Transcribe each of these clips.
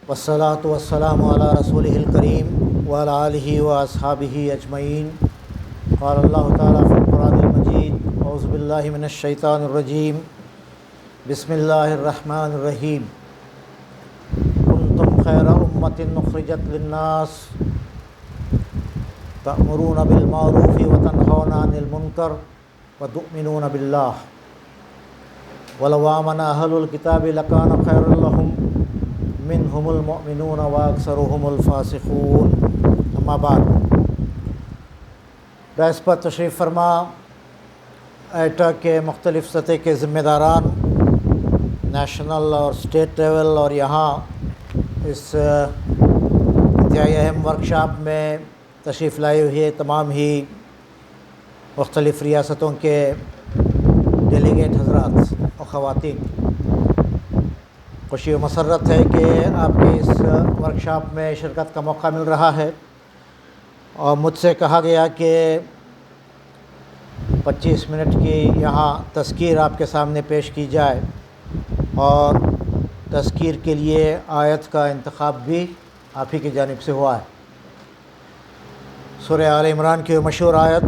والصلاة والسلام على رسوله الكريم وعلى آله وأصحابه أجمعين. قال الله تعالى في القرآن المجيد: أعوذ بالله من الشيطان الرجيم. بسم الله الرحمن الرحيم. كنتم خير أمة أخرجت للناس تأمرون بالمعروف وتنهون عن المنكر وتؤمنون بالله ولو آمن أهل الكتاب لكان خيرا لهم منهم المؤمنون وأكثرهم الفاسقون. اما بعد. بحث پر تشریف فرما ایٹا کے مختلف سطح کے ذمہ داران، نیشنل اور اسٹیٹ لیول، اور یہاں اس انتہائی اہم ورکشاپ میں تشریف لائے ہوئے تمام ہی مختلف ریاستوں کے ڈیلیگیٹ حضرات اور خواتین، خوشی و مسرت ہے کہ آپ کے اس ورکشاپ میں شرکت کا موقع مل رہا ہے، اور مجھ سے کہا گیا کہ 25 منٹ کی یہاں تذکیر آپ کے سامنے پیش کی جائے، اور تذکیر کے لیے آیت کا انتخاب بھی آپ ہی کی جانب سے ہوا ہے۔ سورہ آل عمران کی وہ مشہور آیت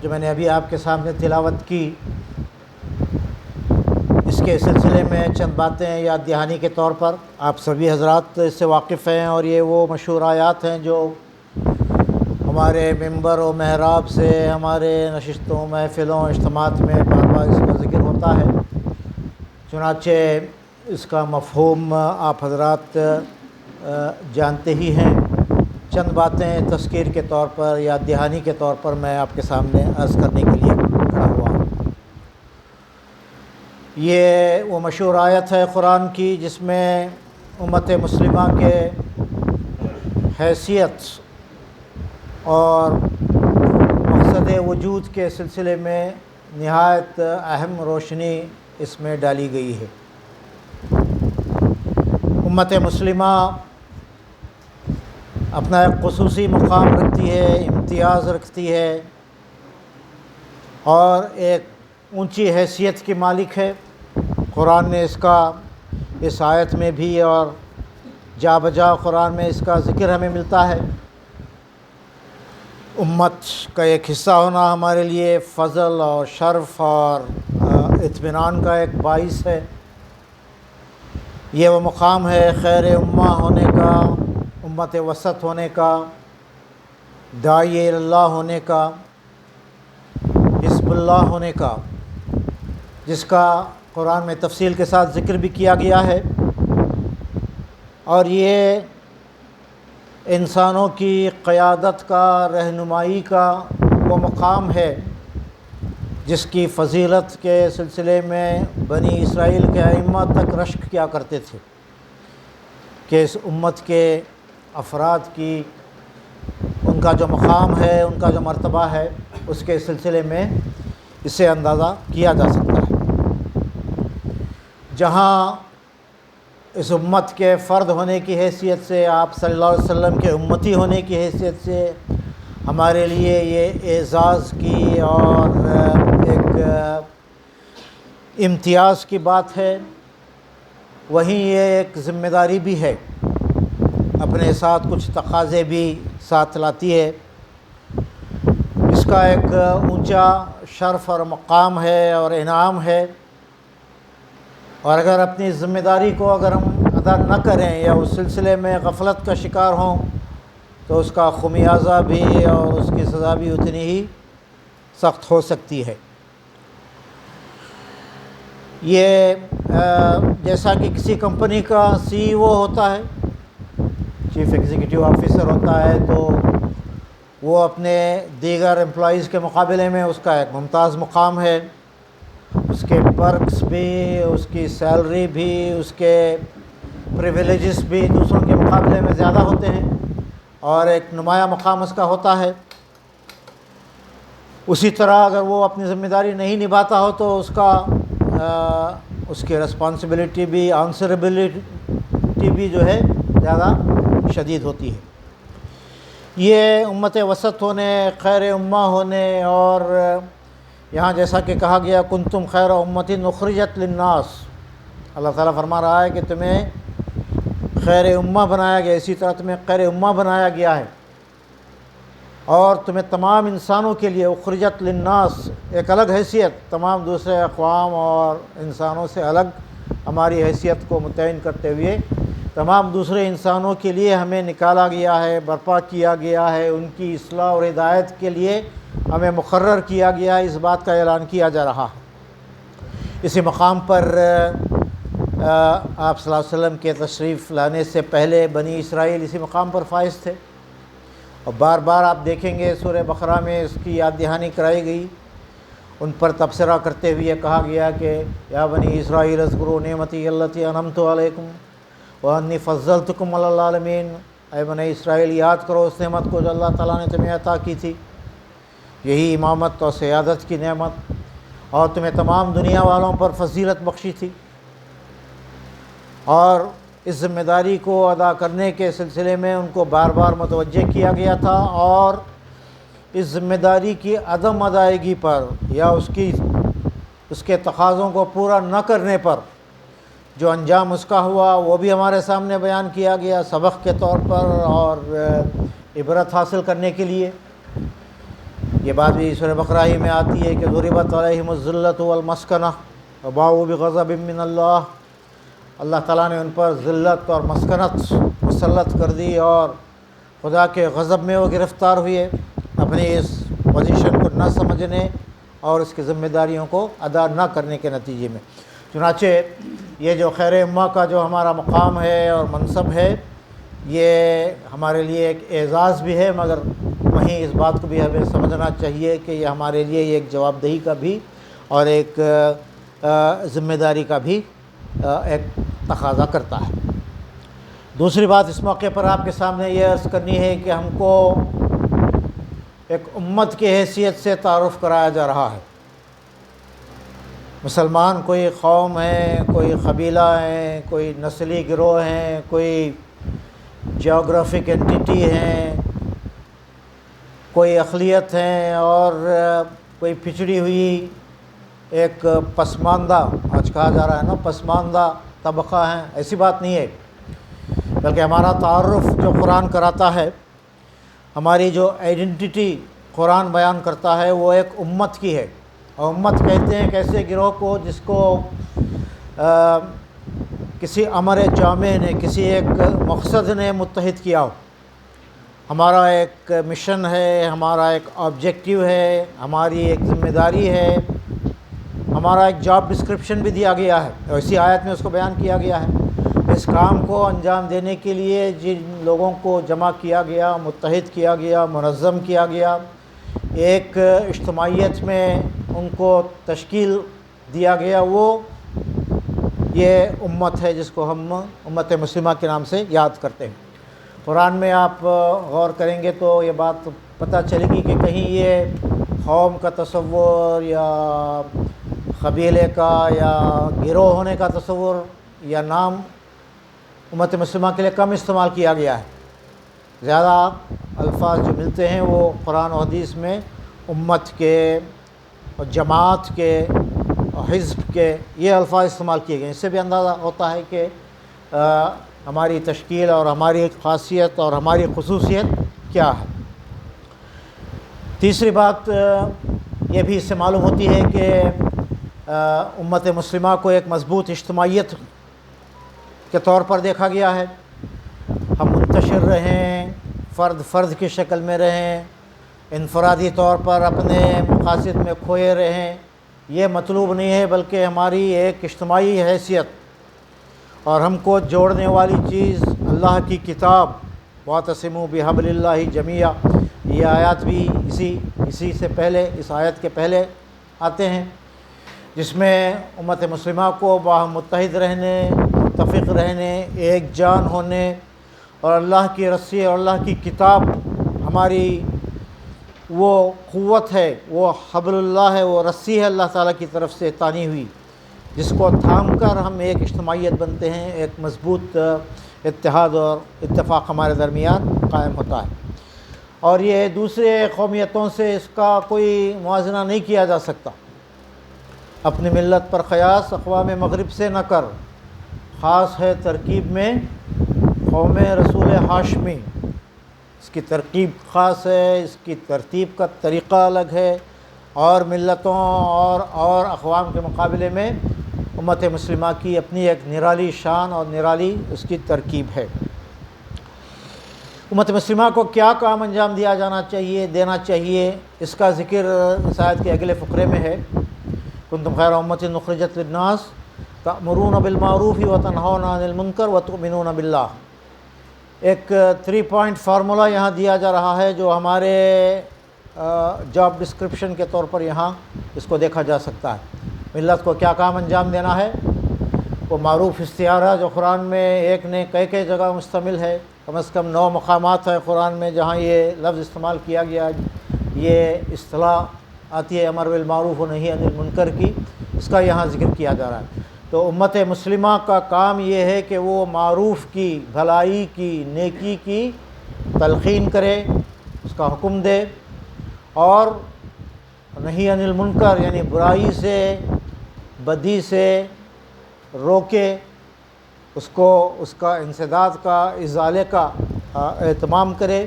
جو میں نے ابھی آپ کے سامنے تلاوت کی، اس کے سلسلے میں چند باتیں یاد دہانی کے طور پر آپ سبھی حضرات اس سے واقف ہیں، اور یہ وہ مشہور آیات ہیں جو ہمارے ممبر و محراب سے ہمارے نشستوں، محفلوں، اجتماعات میں بار بار اس کا ذکر ہوتا ہے۔ چنانچہ اس کا مفہوم آپ حضرات جانتے ہی ہیں۔ چند باتیں تذکیر کے طور پر، یاد دہانی کے طور پر میں آپ کے سامنے عرض کرنے کے لیے کھڑا ہوا ہوں۔ یہ وہ مشہور آیت ہے قرآن کی جس میں امت مسلمہ کے حیثیت اور مقصد وجود کے سلسلے میں نہایت اہم روشنی اس میں ڈالی گئی ہے۔ امت مسلمہ اپنا ایک خصوصی مقام رکھتی ہے، امتیاز رکھتی ہے، اور ایک اونچی حیثیت کی مالک ہے۔ قرآن نے اس آیت میں بھی اور جا بجا قرآن میں اس کا ذکر ہمیں ملتا ہے۔ امت کا ایک حصہ ہونا ہمارے لیے فضل اور شرف اور اطمینان کا ایک باعث ہے۔ یہ وہ مقام ہے خیر امہ ہونے کا، امت وسط ہونے کا، داعی اللہ ہونے کا، حزب اللہ ہونے کا، جس کا قرآن میں تفصیل کے ساتھ ذکر بھی کیا گیا ہے۔ اور یہ انسانوں کی قیادت کا، رہنمائی کا وہ مقام ہے جس کی فضیلت کے سلسلے میں بنی اسرائیل کے ائمہ تک رشک کیا کرتے تھے کہ اس امت کے افراد کی ان کا جو مقام ہے، ان کا جو مرتبہ ہے، اس کے سلسلے میں اسے اندازہ کیا جا سکتا ہے۔ جہاں اس امت کے فرد ہونے کی حیثیت سے، آپ صلی اللہ علیہ وسلم کے امتی ہونے کی حیثیت سے ہمارے لیے یہ اعزاز کی اور ایک امتیاز کی بات ہے، وہیں یہ ایک ذمہ داری بھی ہے، اپنے ساتھ کچھ تقاضے بھی ساتھ لاتی ہے۔ اس کا ایک اونچا شرف اور مقام ہے اور انعام ہے، اور اگر اپنی ذمہ داری کو اگر ہم ادا نہ کریں یا اس سلسلے میں غفلت کا شکار ہوں تو اس کا خمیازہ بھی اور اس کی سزا بھی اتنی ہی سخت ہو سکتی ہے۔ یہ جیسا کہ کسی کمپنی کا CEO ہوتا ہے، چیف ایگزیکٹو آفیسر ہوتا ہے، تو وہ اپنے دیگر امپلائیز کے مقابلے میں اس کا ایک ممتاز مقام ہے۔ اس کے پرکس بھی، اس کی سیلری بھی، اس کے پریویلیجز بھی دوسروں کے مقابلے میں زیادہ ہوتے ہیں، اور ایک نمایاں مقام اس کا ہوتا ہے۔ اسی طرح اگر وہ اپنی ذمہ داری نہیں نبھاتا ہو تو اس کی رسپانسبلٹی بھی، آنسریبلٹی بھی جو ہے زیادہ شدید ہوتی ہے۔ یہ امت وسط ہونے، خیر امہ ہونے، اور یہاں جیسا کہ کہا گیا کنتم خیر امۃ اخرجت للناس، اللہ تعالیٰ فرما رہا ہے کہ تمہیں خیر امہ بنایا گیا، اسی طرح تمہیں خیر امہ بنایا گیا ہے، اور تمہیں تمام انسانوں کے لیے اخرجت للناس، ایک الگ حیثیت، تمام دوسرے اقوام اور انسانوں سے الگ ہماری حیثیت کو متعین کرتے ہوئے تمام دوسرے انسانوں کے لیے ہمیں نکالا گیا ہے، برپا کیا گیا ہے، ان کی اصلاح اور ہدایت کے لیے ہمیں مقرر کیا گیا ہے، اس بات کا اعلان کیا جا رہا ہے۔ اسی مقام پر آپ صلی اللہ علیہ وسلم کے تشریف لانے سے پہلے بنی اسرائیل اسی مقام پر فائز تھے، اور بار بار آپ دیکھیں گے سورہ بقرہ میں اس کی یاد دہانی کرائی گئی، ان پر تبصرہ کرتے ہوئے کہا گیا کہ یا بنی اسرائیل اذکروا نعمتی التی انعمت علیکم وانی فضلتکم علی العالمین، اے بنی اسرائیل یاد کرو اس نعمت کو جو اللہ تعالیٰ نے تمہیں عطا کی تھی، یہی امامت اور سیادت کی نعمت، اور تمہیں تمام دنیا والوں پر فضیلت بخشی تھی، اور اس ذمہ داری کو ادا کرنے کے سلسلے میں ان کو بار بار متوجہ کیا گیا تھا، اور اس ذمہ داری کی عدم ادائیگی پر یا اس کے تقاضوں کو پورا نہ کرنے پر جو انجام اس کا ہوا وہ بھی ہمارے سامنے بیان کیا گیا سبق کے طور پر اور عبرت حاصل کرنے کے لیے۔ یہ بات بھی سورہ بقرہ ہی میں آتی ہے کہ ضربت علیہم الذلۃ والمسکنہ وباؤوا بغضب من اللہ، اللہ تعالیٰ نے ان پر ذلت اور مسکنت مسلط کر دی اور خدا کے غضب میں وہ گرفتار ہوئے اپنی اس پوزیشن کو نہ سمجھنے اور اس کی ذمہ داریوں کو ادا نہ کرنے کے نتیجے میں۔ چنانچہ یہ جو خیر امہ کا جو ہمارا مقام ہے اور منصب ہے، یہ ہمارے لیے ایک اعزاز بھی ہے، مگر وہیں اس بات کو بھی ہمیں سمجھنا چاہیے کہ یہ ہمارے لیے ایک جواب دہی کا بھی اور ایک ذمہ داری کا بھی ایک تقاضا کرتا ہے۔ دوسری بات اس موقع پر آپ کے سامنے یہ عرض کرنی ہے کہ ہم کو ایک امت کی حیثیت سے تعارف کرایا جا رہا ہے۔ مسلمان کوئی قوم ہے، کوئی قبیلہ ہے، کوئی نسلی گروہ ہیں، کوئی جیوگرافک اینٹیٹی ہیں، کوئی اقلیت ہیں، اور کوئی پچھڑی ہوئی ایک پسماندہ، آج کہا جا رہا ہے نا پسماندہ طبقہ ہیں، ایسی بات نہیں ہے، بلکہ ہمارا تعارف جو قرآن کراتا ہے، ہماری جو آئیڈینٹی قرآن بیان کرتا ہے وہ ایک امت کی ہے، اور امت کہتے ہیں کیسے گروہ کو جس کو کسی امر جامع نے، کسی ایک مقصد نے متحد کیا ہو۔ ہمارا ایک مشن ہے، ہمارا ایک آبجیکٹیو ہے، ہماری ایک ذمہ داری ہے، ہمارا ایک جاب ڈسکرپشن بھی دیا گیا ہے، اور اسی آیت میں اس کو بیان کیا گیا ہے۔ اس کام کو انجام دینے کے لیے جن لوگوں کو جمع کیا گیا، متحد کیا گیا، منظم کیا گیا، ایک اجتماعیت میں ان کو تشکیل دیا گیا، وہ یہ امت ہے جس کو ہم امت مسلمہ کے نام سے یاد کرتے ہیں۔ قرآن میں آپ غور کریں گے تو یہ بات پتہ چلے گی کہ کہیں یہ قوم کا تصور یا قبیلے کا یا گروہ ہونے کا تصور یا نام امت مسلمہ کے لیے کم استعمال کیا گیا ہے۔ زیادہ الفاظ جو ملتے ہیں وہ قرآن و حدیث میں امت کے اور جماعت کے اور حزب کے یہ الفاظ استعمال کیے گئے۔ اس سے بھی اندازہ ہوتا ہے کہ ہماری تشکیل اور ہماری خاصیت اور ہماری خصوصیت کیا ہے۔ تیسری بات یہ بھی اس سے معلوم ہوتی ہے کہ امت مسلمہ کو ایک مضبوط اجتماعیت کے طور پر دیکھا گیا ہے۔ ہم منتشر رہیں، فرد فرد کی شکل میں رہیں، انفرادی طور پر اپنے مقاصد میں کھوئے رہیں، یہ مطلوب نہیں ہے، بلکہ ہماری ایک اجتماعی حیثیت اور ہم کو جوڑنے والی چیز اللہ کی کتاب وَاعْتَصِمُوا بِحَبْلِ اللَّهِ جَمِيعًا، یہ آیات بھی اسی سے پہلے، اس آیت کے پہلے آتے ہیں، جس میں امت مسلمہ کو باہم متحد رہنے، متفق رہنے، ایک جان ہونے اور اللہ کی رسی اور اللہ کی کتاب ہماری وہ قوت ہے، وہ حبل اللہ ہے، وہ رسی ہے اللہ تعالیٰ کی طرف سے تانی ہوئی، جس کو تھام کر ہم ایک اجتماعیت بنتے ہیں، ایک مضبوط اتحاد اور اتفاق ہمارے درمیان قائم ہوتا ہے۔ اور یہ دوسرے قومیتوں سے اس کا کوئی موازنہ نہیں کیا جا سکتا۔ اپنی ملت پر قیاس اقوام مغرب سے نہ کر، خاص ہے ترکیب میں قوم رسول ہاشمی، اس کی ترکیب خاص ہے، اس کی ترتیب کا طریقہ الگ ہے، اور ملتوں اور اقوام کے مقابلے میں امت مسلمہ کی اپنی ایک نرالی شان اور نرالی اس کی ترکیب ہے۔ امت مسلمہ کو کیا کام انجام دینا چاہیے، اس کا ذکر اس آیت کے اگلے فقرے میں ہے۔ کنتم خیر امۃ اخرجت للناس تأمرون بالمعروف وتنہون عن المنکر وتؤمنون باللہ۔ ایک 3 پوائنٹ فارمولہ یہاں دیا جا رہا ہے جو ہمارے جاب ڈسکرپشن کے طور پر یہاں اس کو دیکھا جا سکتا ہے۔ ملت کو کیا کام انجام دینا ہے؟ وہ معروف استعارہ جو قرآن میں ایک نے کئی جگہ مشتمل ہے، کم از کم 9 مقامات ہیں قرآن میں جہاں یہ لفظ استعمال کیا گیا، یہ اصطلاح آتی ہے امر بالمعروف و نہی عن المنکر کی، اس کا یہاں ذکر کیا جا رہا ہے۔ تو امت مسلمہ کا کام یہ ہے کہ وہ معروف کی، بھلائی کی، نیکی کی تلقین کرے، اس کا حکم دے، اور نہی عن المنکر یعنی برائی سے، بدی سے روکے، اس کا انسداد کا، ازالے کا اہتمام کرے،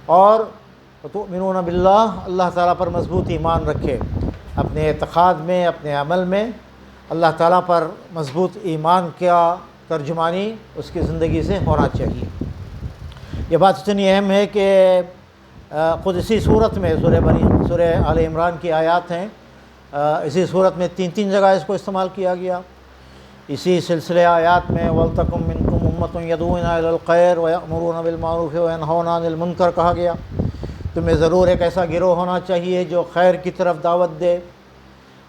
اور تؤمنون باللہ، اللہ تعالیٰ پر مضبوط ایمان رکھے، اپنے اعتقاد میں، اپنے عمل میں اللہ تعالیٰ پر مضبوط ایمان کا ترجمانی اس کی زندگی سے ہونا چاہیے۔ یہ بات اتنی اہم ہے کہ خود اسی صورت میں سورہ آل عمران کی آیات ہیں، اسی صورت میں 3 جگہ اس کو استعمال کیا گیا۔ اسی سلسلے آیات میں وَلْتَكُن مِّنكُمْ أُمَّةٌ يَدْعُونَ إِلَى الْخَيْرِ وَيَأْمُرُونَ بِالْمَعْرُوفِ وَيَنْهَوْنَ عَنِ الْمُنكَرِ کہا گیا۔ تمہیں ضرور ایک ایسا گروہ ہونا چاہیے جو خیر کی طرف دعوت دے،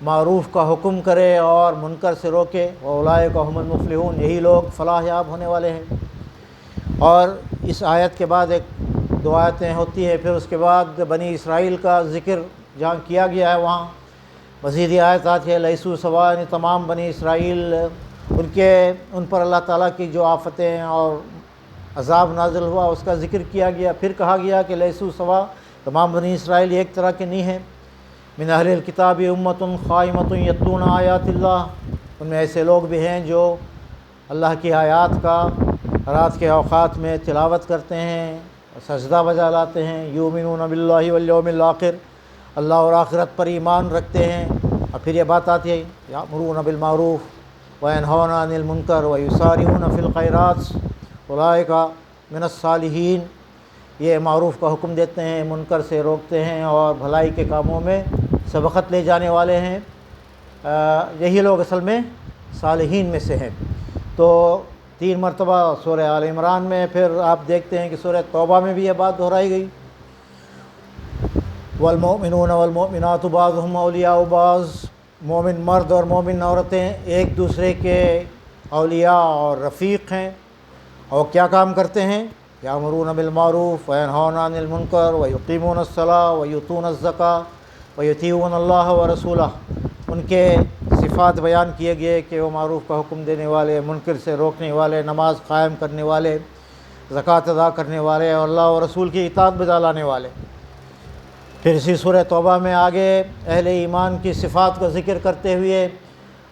معروف کا حکم کرے اور منکر سے روکے، وَأُولَٰئِكَ هُمُ الْمُفْلِحُونَ، یہی لوگ فلاح یاب ہونے والے ہیں۔ اور اس آیت کے بعد 2 آیتیں ہوتی ہیں، پھر اس کے بعد بنی اسرائیل کا ذکر جہاں کیا گیا ہے وہاں مزید یہ آیت آتی ہے لیسوا سواء، یعنی تمام بنی اسرائیل ان پر اللہ تعالیٰ کی جو آفتیں اور عذاب نازل ہوا اس کا ذکر کیا گیا۔ پھر کہا گیا کہ لیسوا سواء، تمام بنی اسرائیل ایک طرح کے نہیں ہیں۔ من اہل الکتاب امۃ قائمۃ یتلون آیات اللہ، ان میں ایسے لوگ بھی ہیں جو اللہ کی آیات کا رات کے اوقات میں تلاوت کرتے ہیں، سجدہ بجا لاتے ہیں، یؤمنون باللہ والیوم الآخر، اللہ اور آخرت پر ایمان رکھتے ہیں۔ اور پھر یہ بات آتی ہے یأمرون بالمعروف وینہون عن المنکر ویسارعون فی الخیرات اولئک من الصالحین، یہ معروف کا حکم دیتے ہیں، منکر سے روکتے ہیں اور بھلائی کے کاموں میں سبقت لے جانے والے ہیں، یہی لوگ اصل میں صالحین میں سے ہیں۔ تو 3 مرتبہ سورہ آل عمران میں، پھر آپ دیکھتے ہیں کہ سورہ توبہ میں بھی یہ بات دہرائی گئی، والمؤمنون والمؤمنات بعضهم اولیاء بعض، مومن مرد اور مومن عورتیں ایک دوسرے کے اولیاء اور رفیق ہیں، اور کیا کام کرتے ہیں؟ یأمرون بالمعروف وینہون عن المنکر ویقیمون الصلاۃ ویؤتون الزکاۃ ویطیعون اللہ ورسولہ۔ ان کے صفات بیان کیے گئے کہ وہ معروف کا حکم دینے والے، منکر سے روکنے والے، نماز قائم کرنے والے، زکوٰۃ ادا کرنے والے، اور اللہ اور رسول کی اطاعت بجا لانے والے۔ پھر اسی سورہ توبہ میں آگے اہل ایمان کی صفات کا ذکر کرتے ہوئے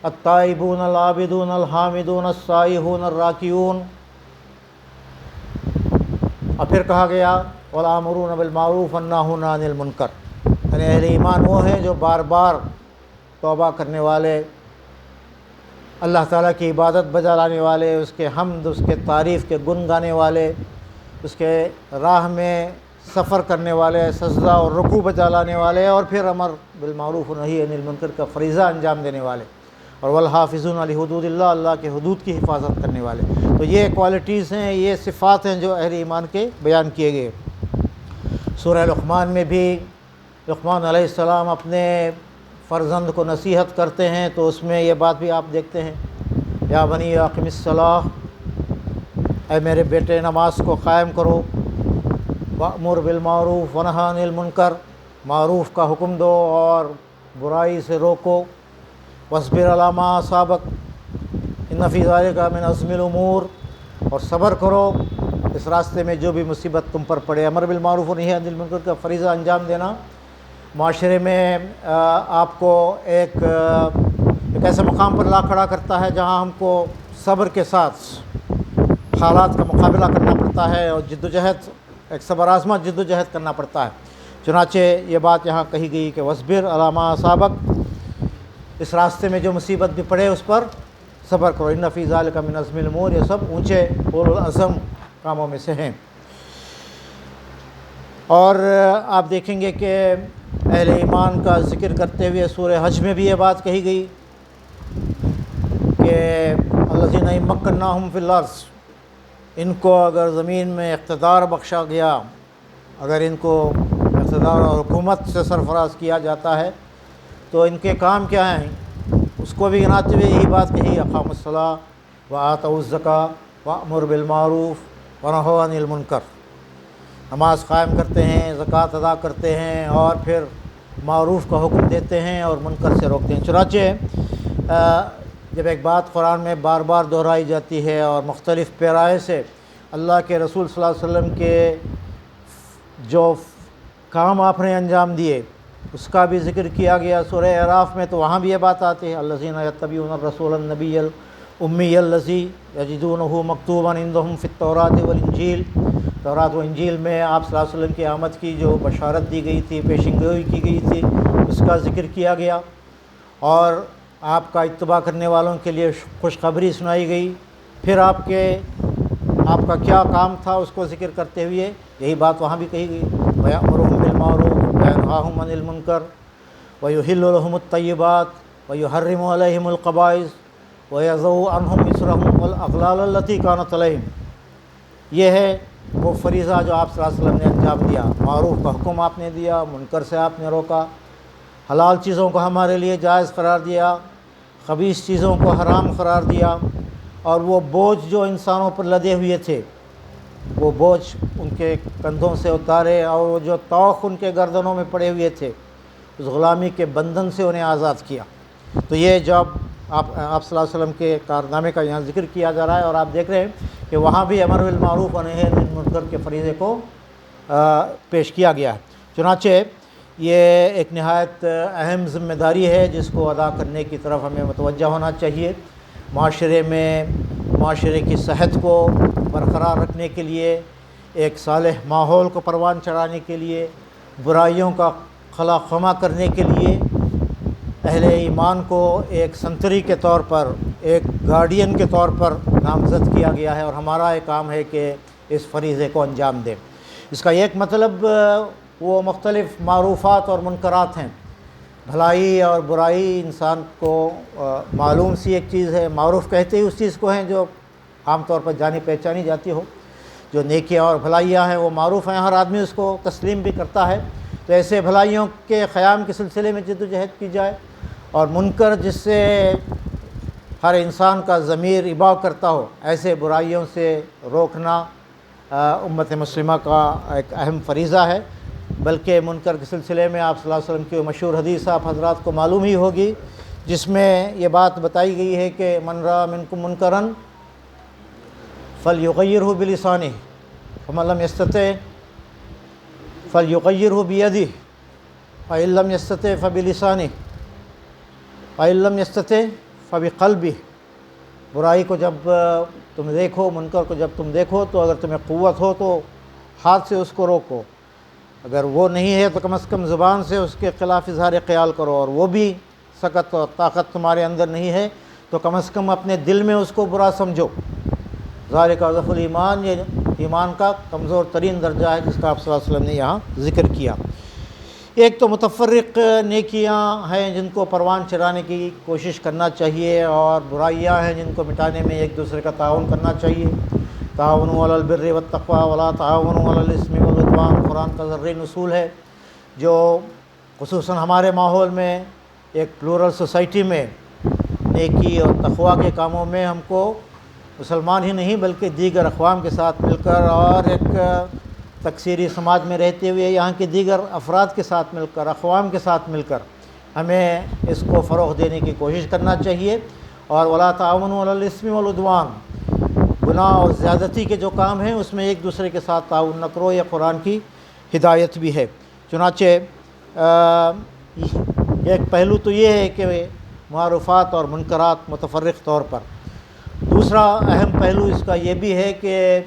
التائبون العابدون الحامدون السائحون الراکعون، اور پھر کہا گیا والآمرون بالمعروف والناہون عن المنکر، یعنی اہل ایمان وہ ہیں جو بار بار توبہ کرنے والے، اللہ تعالیٰ کی عبادت بجا لانے والے، اس کے حمد، اس کے تعریف کے گن گانے والے، اس کے راہ میں سفر کرنے والے، سجدہ اور رکوع بجا لانے والے، اور پھر امر بالمعروف و نہی عن المنکر کا فریضہ انجام دینے والے، اور والحافظون لحدود اللہ، اللہ کے حدود کی حفاظت کرنے والے۔ تو یہ کوالٹیز ہیں، یہ صفات ہیں جو اہل ایمان کے بیان کیے گئے۔ سورہ لقمان میں بھی لقمان علیہ السلام اپنے فرزند کو نصیحت کرتے ہیں، تو اس میں یہ بات بھی آپ دیکھتے ہیں یا بنی اقم الصلاۃ، اے میرے بیٹے نماز کو قائم کرو، وأمر بالمعروف ونہی عن المنکر، معروف کا حکم دو اور برائی سے روکو، واصبر علی ما اصابک ان فی ذلک من عزم الامور، اور صبر کرو اس راستے میں جو بھی مصیبت تم پر پڑے۔ امر بالمعروف ونہی عن المنکر کا فریضہ انجام دینا معاشرے میں آپ کو ایک ایسے مقام پر لا کھڑا کرتا ہے جہاں ہم کو صبر کے ساتھ حالات کا مقابلہ کرنا پڑتا ہے اور جد و جہد، ایک صبر آزما جد و جہد کرنا پڑتا ہے۔ چنانچہ یہ بات یہاں کہی گئی کہ وصبر علی ما اصابک، اس راستے میں جو مصیبت بھی پڑے اس پر صبر کرو، ان فی ذلک من عزم الامور، یہ سب اونچے اولو العزم کاموں میں سے ہیں۔ اور آپ دیکھیں گے کہ اہل ایمان کا ذکر کرتے ہوئے سورہ حج میں بھی یہ بات کہی گئی کہ الذین ان مکناہم فی الارض، ان کو اگر زمین میں اقتدار بخشا گیا، اگر ان کو اقتدار اور حکومت سے سرفراز کیا جاتا ہے تو ان کے کام کیا ہیں، اس کو بھی گناتے ہوئے یہی بات کہی، اقاموا الصلاۃ وآتوا الزکاۃ وأمروا بالمعروف ونہوا عن المنکر، نماز قائم کرتے ہیں، زکوٰۃ ادا کرتے ہیں، اور پھر معروف کا حکم دیتے ہیں اور منکر سے روکتے ہیں۔ چنانچہ جب ایک بات قرآن میں بار بار دہرائی جاتی ہے اور مختلف پیرائے سے اللہ کے رسول صلی اللہ علیہ وسلم کے جو کام آپ نے انجام دیے اس کا بھی ذکر کیا گیا سورہ اعراف میں، تو وہاں بھی یہ بات آتی ہے الذین یتبعون الرسول النبی الامی الذی یجدونہ مکتوبا عندہم فی التوراۃ والانجیل، تورات و انجیل میں آپ صلی اللہ علیہ وسلم کی آمد کی جو بشارت دی گئی تھی، پیشن گوئی کی گئی تھی، اس کا ذکر کیا گیا، اور آپ کا اتباع کرنے والوں کے لیے خوشخبری سنائی گئی۔ پھر آپ کا کیا کام تھا اس کو ذکر کرتے ہوئے یہی بات وہاں بھی کہی گئی، وَيَأْمُرُهُم بِالْمَعْرُوفِ وَيَنْهَاهُمْ عَنِ الْمُنكَرِ وَيُحِلُّ لَهُمُ الطَّيِّبَاتِ وَيُحَرِّمُ عَلَيْهِمُ الْخَبَائِثَ وَيَضَعُ عَنْهُمْ إِصْرَهُمْ وَالْأَغْلَالَ الَّتِي كَانَتْ عَلَيْهِمْ، یہ ہے وہ فریضہ جو آپ صلی اللہ علیہ وسلم نے انجام دیا، معروف کا حکم آپ نے دیا، منکر سے آپ نے روکا، حلال چیزوں کو ہمارے لیے جائز قرار دیا، خبیث چیزوں کو حرام قرار دیا، اور وہ بوجھ جو انسانوں پر لدے ہوئے تھے وہ بوجھ ان کے کندھوں سے اتارے، اور وہ جو طوق ان کے گردنوں میں پڑے ہوئے تھے اس غلامی کے بندھن سے انہیں آزاد کیا۔ تو یہ جب آپ صلی اللہ علیہ وسلم کے کارنامے کا یہاں ذکر کیا جا رہا ہے، اور آپ دیکھ رہے ہیں کہ وہاں بھی امر بالمعروف و نہی عن المنکر کے فریضے کو پیش کیا گیا ہے۔ چنانچہ یہ ایک نہایت اہم ذمہ داری ہے جس کو ادا کرنے کی طرف ہمیں متوجہ ہونا چاہیے۔ معاشرے کی صحت کو برقرار رکھنے کے لیے، ایک صالح ماحول کو پروان چڑھانے کے لیے، برائیوں کا خلا خمہ کرنے کے لیے اہل ایمان کو ایک سنتری کے طور پر، ایک گارڈین کے طور پر نامزد کیا گیا ہے، اور ہمارا ایک کام ہے کہ اس فریضے کو انجام دیں۔ اس کا ایک مطلب وہ مختلف معروفات اور منکرات ہیں، بھلائی اور برائی انسان کو معلوم سی ایک چیز ہے، معروف کہتے ہی اس چیز کو ہیں جو عام طور پر جانی پہچانی جاتی ہو، جو نیکیاں اور بھلائیاں ہیں وہ معروف ہیں، ہر آدمی اس کو تسلیم بھی کرتا ہے، تو ایسے بھلائیوں کے قیام کے سلسلے میں جد و جہد کی جائے، اور منکر جس سے ہر انسان کا ضمیر ابا کرتا ہو، ایسے برائیوں سے روکنا امت مسلمہ کا ایک اہم فریضہ ہے۔ بلکہ منکر کے سلسلے میں آپ صلی اللہ علیہ وسلم کی مشہور حدیث آپ حضرات کو معلوم ہی ہوگی، جس میں یہ بات بتائی گئی ہے کہ من رأى منکم منکرا فلیغیرہ بلسانہ فمن لم یستطع فلیغیرہ بیدہ فإن لم یستطع فبلسانہ فإن لم یستطع فبقلبہ۔ برائی کو جب تم دیکھو، منکر کو جب تم دیکھو تو اگر تمہیں قوت ہو تو ہاتھ سے اس کو روکو، اگر وہ نہیں ہے تو کم از کم زبان سے اس کے خلاف اظہار خیال کرو، اور وہ بھی سکت اور طاقت تمہارے اندر نہیں ہے تو کم از کم اپنے دل میں اس کو برا سمجھو۔ ذالک اضعف الایمان، یہ ایمان کا کمزور ترین درجہ ہے جس کا آپ صلی اللہ علیہ وسلم نے یہاں ذکر کیا۔ ایک تو متفرق نیکیاں ہیں جن کو پروان چڑھانے کی کوشش کرنا چاہیے، اور برائیاں ہیں جن کو مٹانے میں ایک دوسرے کا تعاون کرنا چاہیے۔ تعاونوا علی البر والتقوی ولا تعاونوا علی الاثم والعدوان، قرآن کا ذرّی اصول ہے جو خصوصاً ہمارے ماحول میں، ایک پلورل سوسائٹی میں، نیکی اور تقوی کے کاموں میں ہم کو مسلمان ہی نہیں بلکہ دیگر اقوام کے ساتھ مل کر، اور ایک تکثیری سماج میں رہتے ہوئے یہاں کے دیگر افراد کے ساتھ مل کر، اقوام کے ساتھ مل کر ہمیں اس کو فروغ دینے کی کوشش کرنا چاہیے۔ اور ولا تعاونوا علی الاثم والعدوان، گناہ اور زیادتی کے جو کام ہیں اس میں ایک دوسرے کے ساتھ تعاون نہ کرو، یہ قرآن کی ہدایت بھی ہے۔ چنانچہ ایک پہلو تو یہ ہے کہ معروفات اور منکرات متفرق طور پر، دوسرا اہم پہلو اس کا یہ بھی ہے کہ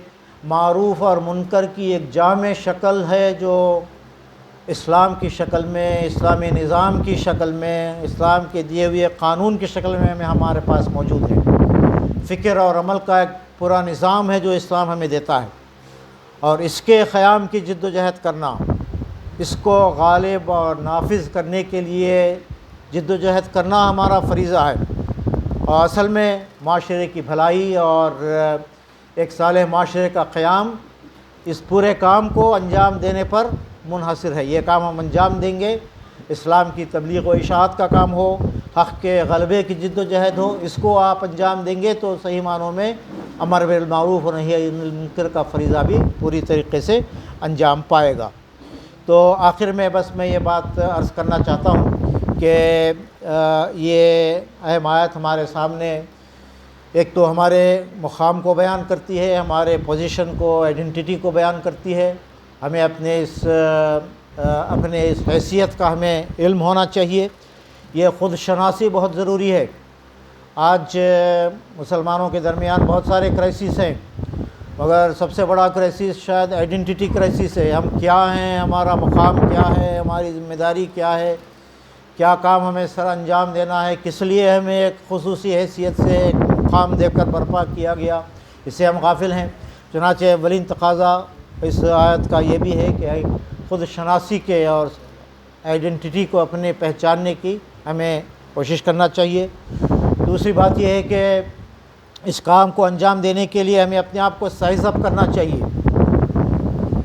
معروف اور منکر کی ایک جامع شکل ہے جو اسلام کی شکل میں، اسلامی نظام کی شکل میں، اسلام کے دیے ہوئے قانون کی شکل میں ہمارے پاس موجود ہے۔ فکر اور عمل کا ایک پورا نظام ہے جو اسلام ہمیں دیتا ہے، اور اس کے قیام کی جد و جہد کرنا، اس کو غالب اور نافذ کرنے کے لیے جد و جہد کرنا ہمارا فریضہ ہے۔ اور اصل میں معاشرے کی بھلائی اور ایک صالح معاشرے کا قیام اس پورے کام کو انجام دینے پر منحصر ہے۔ یہ کام ہم انجام دیں گے، اسلام کی تبلیغ و اشاعت کا کام ہو، حق کے غلبے کی جد و جہد ہو، اس کو آپ انجام دیں گے تو صحیح معنوں میں امر بالمعروف و نہی عن المنکر کا فریضہ بھی پوری طریقے سے انجام پائے گا۔ تو آخر میں بس میں یہ بات عرض کرنا چاہتا ہوں کہ یہ اہم آیت ہمارے سامنے ایک تو ہمارے مقام کو بیان کرتی ہے، ہمارے پوزیشن کو، آئیڈینٹی کو بیان کرتی ہے۔ ہمیں اپنے اس حیثیت کا ہمیں علم ہونا چاہیے۔ یہ خود شناسی بہت ضروری ہے۔ آج مسلمانوں کے درمیان بہت سارے کرائسس ہیں، مگر سب سے بڑا کرائسس شاید آئیڈینٹی کرائسس ہے۔ ہم کیا ہیں، ہمارا مقام کیا ہے، ہماری ذمہ داری کیا ہے، کیا کام ہمیں سر انجام دینا ہے، کس لیے ہمیں ایک خصوصی حیثیت سے ایک مقام دے کر برپا کیا گیا، اس سے ہم غافل ہیں۔ چنانچہ اولین تقاضا اس آیت کا یہ بھی ہے کہ خود شناسی کے اور آئیڈینٹی کو اپنے پہچاننے کی ہمیں کوشش کرنا چاہیے۔ دوسری بات یہ ہے کہ اس کام کو انجام دینے کے لیے ہمیں اپنے آپ کو سائز اپ کرنا چاہیے۔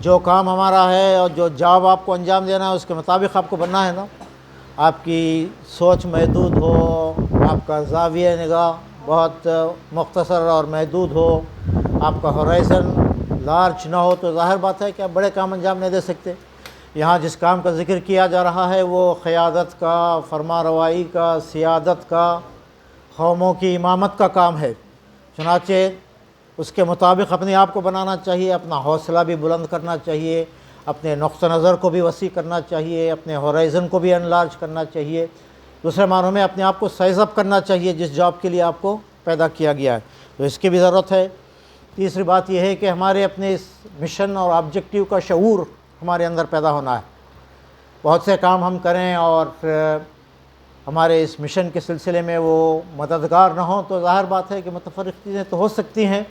جو کام ہمارا ہے اور جو جاب آپ کو انجام دینا ہے اس کے مطابق آپ کو بننا ہے نا۔ آپ کی سوچ محدود ہو، آپ کا زاویہ نگاہ بہت مختصر اور محدود ہو، آپ کا ہورائزن لارج نہ ہو، تو ظاہر بات ہے کہ آپ بڑے کام انجام نہیں دے سکتے۔ یہاں جس کام کا ذکر کیا جا رہا ہے وہ قیادت کا، فرما روائی کا، سیادت کا، قوموں کی امامت کا کام ہے۔ چنانچہ اس کے مطابق اپنے آپ کو بنانا چاہیے، اپنا حوصلہ بھی بلند کرنا چاہیے، اپنے نقطہ نظر کو بھی وسیع کرنا چاہیے، اپنے ہورائزن کو بھی انلارج کرنا چاہیے۔ دوسرے معنوں میں اپنے آپ کو سائز اپ کرنا چاہیے جس جاب کے لیے آپ کو پیدا کیا گیا ہے، تو اس کی بھی ضرورت ہے۔ تیسری بات یہ ہے کہ ہمارے اپنے اس مشن اور آبجیکٹیو کا شعور ہمارے اندر پیدا ہونا ہے۔ بہت سے کام ہم کریں اور ہمارے اس مشن کے سلسلے میں وہ مددگار نہ ہوں تو ظاہر بات ہے کہ متفرق چیزیں تو ہو سکتی ہیں،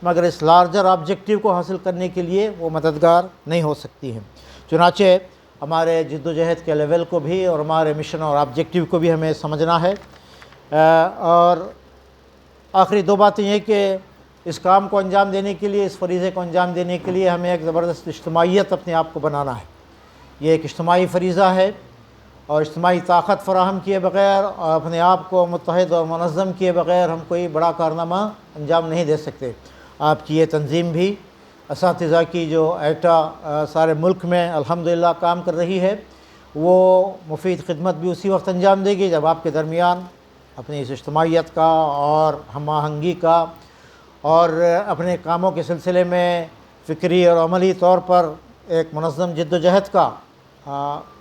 مگر اس لارجر آبجیکٹیو کو حاصل کرنے کے لیے وہ مددگار نہیں ہو سکتی ہیں۔ چنانچہ ہمارے جد و جہد کے لیول کو بھی اور ہمارے مشن اور آبجیکٹیو کو بھی ہمیں سمجھنا ہے۔ اور آخری دو باتیں یہ کہ اس کام کو انجام دینے کے لیے، اس فریضے کو انجام دینے کے لیے ہمیں ایک زبردست اجتماعیت اپنے آپ کو بنانا ہے۔ یہ ایک اجتماعی فریضہ ہے، اور اجتماعی طاقت فراہم کیے بغیر اور اپنے آپ کو متحد اور منظم کیے بغیر ہم کوئی بڑا کارنامہ انجام نہیں دے سکتے۔ آپ کی یہ تنظیم بھی اساتذہ کی جو ایٹا سارے ملک میں الحمدللہ کام کر رہی ہے، وہ مفید خدمت بھی اسی وقت انجام دے گی جب آپ کے درمیان اپنی اس اجتماعیت کا اور ہم آہنگی کا اور اپنے کاموں کے سلسلے میں فکری اور عملی طور پر ایک منظم جد و جہد کا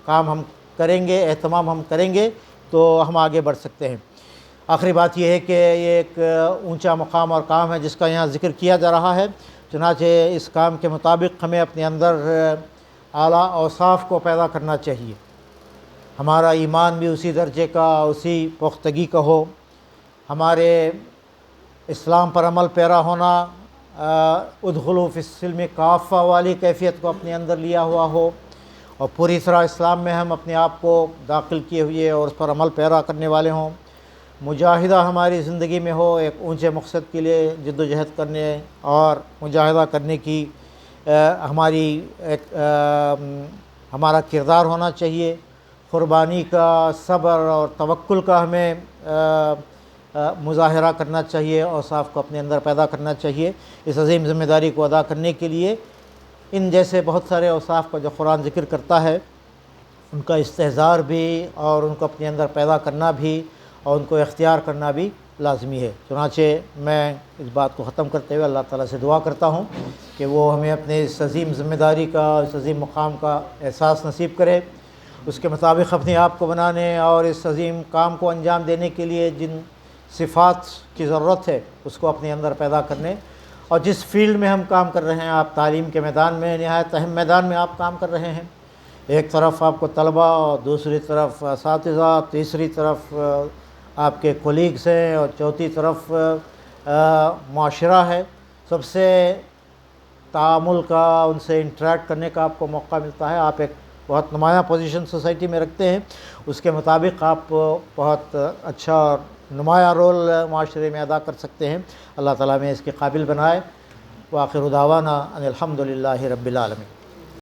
کام ہم کریں گے، اہتمام ہم کریں گے تو ہم آگے بڑھ سکتے ہیں۔ آخری بات یہ ہے کہ یہ ایک اونچا مقام اور کام ہے جس کا یہاں ذکر کیا جا رہا ہے، چنانچہ اس کام کے مطابق ہمیں اپنے اندر اعلیٰ اوصاف کو پیدا کرنا چاہیے۔ ہمارا ایمان بھی اسی درجے کا، اسی پختگی کا ہو، ہمارے اسلام پر عمل پیرا ہونا ادخلوا فی السلم کافہ والی کیفیت کو اپنے اندر لیا ہوا ہو، اور پوری طرح اسلام میں ہم اپنے آپ کو داخل کیے ہوئے اور اس پر عمل پیرا کرنے والے ہوں۔ مجاہدہ ہماری زندگی میں ہو، ایک اونچے مقصد کے لیے جد و جہد کرنے اور مجاہدہ کرنے کی ہمارا کردار ہونا چاہیے۔ قربانی کا، صبر اور توکل کا ہمیں مظاہرہ کرنا چاہیے، اوصاف کو اپنے اندر پیدا کرنا چاہیے۔ اس عظیم ذمہ داری کو ادا کرنے کے لیے ان جیسے بہت سارے اوصاف کا جو قرآن ذکر کرتا ہے ان کا استحضار بھی اور ان کو اپنے اندر پیدا کرنا بھی اور ان کو اختیار کرنا بھی لازمی ہے۔ چنانچہ میں اس بات کو ختم کرتے ہوئے اللہ تعالیٰ سے دعا کرتا ہوں کہ وہ ہمیں اپنے اس عظیم ذمہ داری کا، اس عظیم مقام کا احساس نصیب کرے، اس کے مطابق اپنے آپ کو بنانے اور اس عظیم کام کو انجام دینے کے لیے جن صفات کی ضرورت ہے اس کو اپنے اندر پیدا کرنے، اور جس فیلڈ میں ہم کام کر رہے ہیں، آپ تعلیم کے میدان میں نہایت اہم میدان میں آپ کام کر رہے ہیں، ایک طرف آپ کو طلباء اور دوسری طرف اساتذہ، تیسری طرف آپ کے کولیگس ہیں، اور چوتھی طرف معاشرہ ہے، سب سے تعامل کا، ان سے انٹریکٹ کرنے کا آپ کو موقع ملتا ہے۔ آپ ایک بہت نمایاں پوزیشن سوسائٹی میں رکھتے ہیں، اس کے مطابق آپ بہت اچھا اور نمایاں رول معاشرے میں ادا کر سکتے ہیں۔ اللہ تعالیٰ میں اس کے قابل بنائے۔ وآخر دعوانا ان الحمد للہ رب العالمین۔